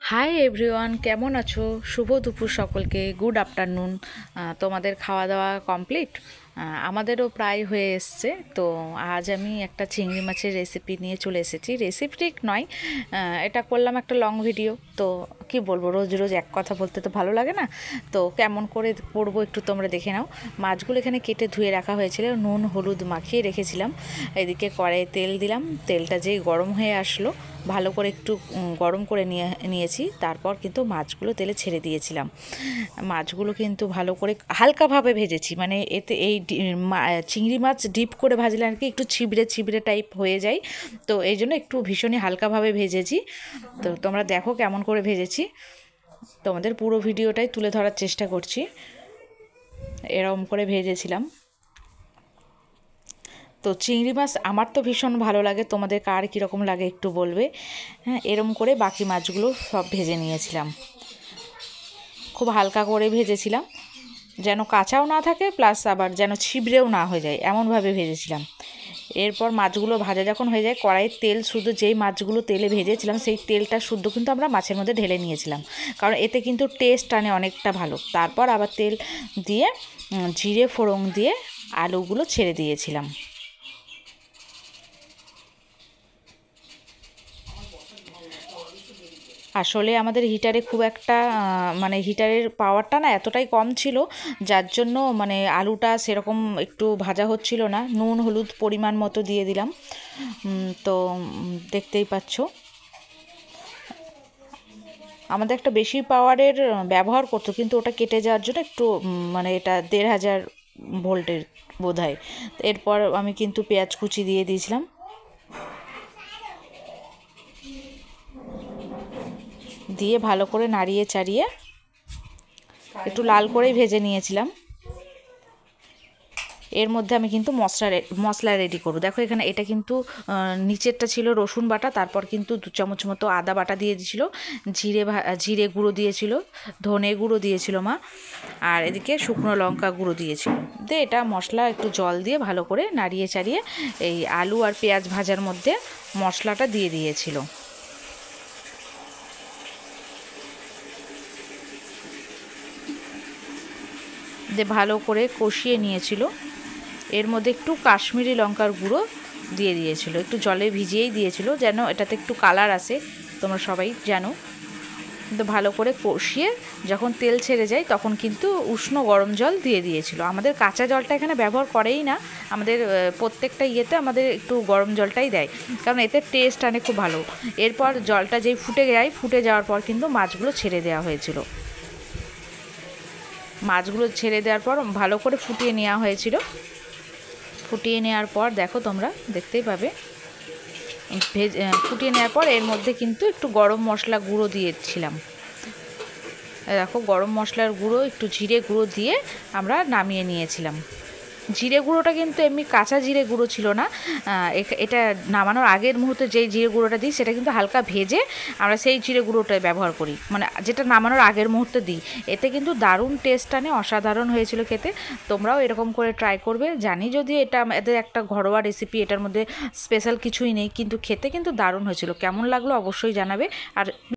Hi everyone, কেমন আছো? শুভ দুপুর সকলকে, গুড আফটারনুন। তোমাদের খাওয়া দাওয়া কমপ্লিট? আমাদেরও প্রায় হয়ে এসছে। তো আজ আমি একটা চিংড়ি মাছের রেসিপি নিয়ে চলে এসেছি। রেসিপি ঠিক নয়, এটা করলাম একটা লং ভিডিও। তো কি বলবো, রোজ রোজ এক কথা বলতে তো ভালো লাগে না। তো কেমন করে করবো একটু তোমরা দেখে নাও। মাছগুলো এখানে কেটে ধুয়ে রাখা হয়েছিল, নুন হলুদ মাখিয়ে রেখেছিলাম। এদিকে কড়াইয়ে তেল দিলাম, তেলটা যেই গরম হয়ে আসলো ভালো করে একটু গরম করে নিয়েছি। তারপর কিন্তু মাছগুলো তেলে ছেড়ে দিয়েছিলাম। মাছগুলো কিন্তু ভালো করে হালকাভাবে ভেজেছি, মানে এতে এই চিংড়ি মাছ ডিপ করে ভাজলে আর কি একটু ছিবড়ে ছিবড়ে টাইপ হয়ে যায়। তো এই জন্য একটু ভীষণই হালকাভাবে ভেজেছি। তো তোমরা দেখো কেমন করে ভেজেছি, তোমাদের পুরো ভিডিওটাই তুলে ধরার চেষ্টা করছি। এরকম করে ভেজেছিলাম। তো চিংড়ি মাছ আমার তো ভীষণ ভালো লাগে, তোমাদের কার কীরকম লাগে একটু বলবে। হ্যাঁ, এরম করে বাকি মাছগুলো সব ভেজে নিয়েছিলাম, খুব হালকা করে ভেজেছিলাম, যেন কাঁচাও না থাকে প্লাস আবার যেন ছিবড়েও না হয়ে যায়, এমনভাবে ভেজেছিলাম। এরপর মাছগুলো ভাজা যখন হয়ে যায়, কড়াইয়ের তেল শুদ্ধ, যেই মাছগুলো তেলে ভেজেছিলাম সেই তেলটা শুদ্ধ কিন্তু আমরা মাছের মধ্যে ঢেলে নিয়েছিলাম, কারণ এতে কিন্তু টেস্ট আনে অনেকটা ভালো। তারপর আবার তেল দিয়ে জিরে ফোড়ন দিয়ে আলুগুলো ছেড়ে দিয়েছিলাম। আসলে আমাদের হিটারে খুব একটা মানে হিটারের পাওয়ারটা না এতটাই কম ছিল, যার জন্য মানে আলুটা সেরকম একটু ভাজা হচ্ছিল না। নুন হলুদ পরিমাণ মতো দিয়ে দিলাম। তো দেখতেই পাচ্ছ আমাদের একটা বেশি পাওয়ারের ব্যবহার করতো, কিন্তু ওটা কেটে যাওয়ার জন্য একটু মানে এটা 1500 ভোল্টের বোধ হয়। এরপর আমি কিন্তু পেঁয়াজ কুচি দিয়ে দিয়েছিলাম, দিয়ে ভালো করে নাড়িয়ে চাড়িয়ে একটু লাল করেই ভেজে নিয়েছিলাম। এর মধ্যে আমি কিন্তু মশলা রেডি করব। দেখো এখানে এটা কিন্তু নিচেরটা ছিল রসুন বাটা, তারপর কিন্তু 2 চামচ মতো আদা বাটা দিয়ে দিয়েছিল, জিরে গুঁড়ো দিয়েছিল, ধনে গুঁড়ো দিয়েছিল মা, আর এদিকে শুকনো লঙ্কা গুঁড়ো দিয়েছিল। দিয়ে এটা মশলা একটু জল দিয়ে ভালো করে নাড়িয়ে চাড়িয়ে এই আলু আর পেঁয়াজ ভাজার মধ্যে মশলাটা দিয়ে দিয়েছিল। দিয়ে ভালো করে কষিয়ে নিয়েছিল। এর মধ্যে একটু কাশ্মীরি লঙ্কার গুঁড়ো দিয়ে দিয়েছিল, একটু জলে ভিজিয়েই দিয়েছিল যেন এটাতে একটু কালার আসে, তোমরা সবাই জানো। কিন্তু ভালো করে কষিয়ে যখন তেল ছেড়ে যায় তখন কিন্তু উষ্ণ গরম জল দিয়ে দিয়েছিল। আমাদের কাঁচা জলটা এখানে ব্যবহার করেই না, আমাদের প্রত্যেকটা ইয়েতে আমাদের একটু গরম জলটাই দেয়, কারণ এতে টেস্ট আনে খুব ভালো। এরপর জলটা যেই ফুটে যাওয়ার পর কিন্তু মাছগুলো ছেড়ে দেওয়া হয়েছিল। মাছগুলো ছেড়ে দেওয়ার পর ভালো করে ফুটিয়ে নেওয়া হয়েছিল। ফুটিয়ে নেওয়ার পর দেখো তোমরা দেখতেই পাবে, ফুটিয়ে নেওয়ার পর এর মধ্যে কিন্তু একটু গরম মশলা গুঁড়ো দিয়েছিলাম। দেখো গরম মশলার গুঁড়ো, একটু জিরে গুঁড়ো দিয়ে আমরা নামিয়ে নিয়েছিলাম। জিরে গুঁড়োটা কিন্তু এমনি কাঁচা জিরে গুঁড়ো ছিল না, এটা নামানোর আগের মুহূর্তে যেই জিরে গুঁড়োটা দিই সেটা কিন্তু হালকা ভেজে আমরা সেই জিরে গুঁড়োটাই ব্যবহার করি, মানে যেটা নামানোর আগের মুহূর্তে দিই। এতে কিন্তু দারুণ টেস্ট আনে, অসাধারণ হয়েছিল খেতে। তোমরাও এরকম করে ট্রাই করবে। জানি যদি এটা এদের একটা ঘরোয়া রেসিপি, এটার মধ্যে স্পেশাল কিছুই নেই, কিন্তু খেতে কিন্তু দারুণ হয়েছিল। কেমন লাগলো অবশ্যই জানাবে। আর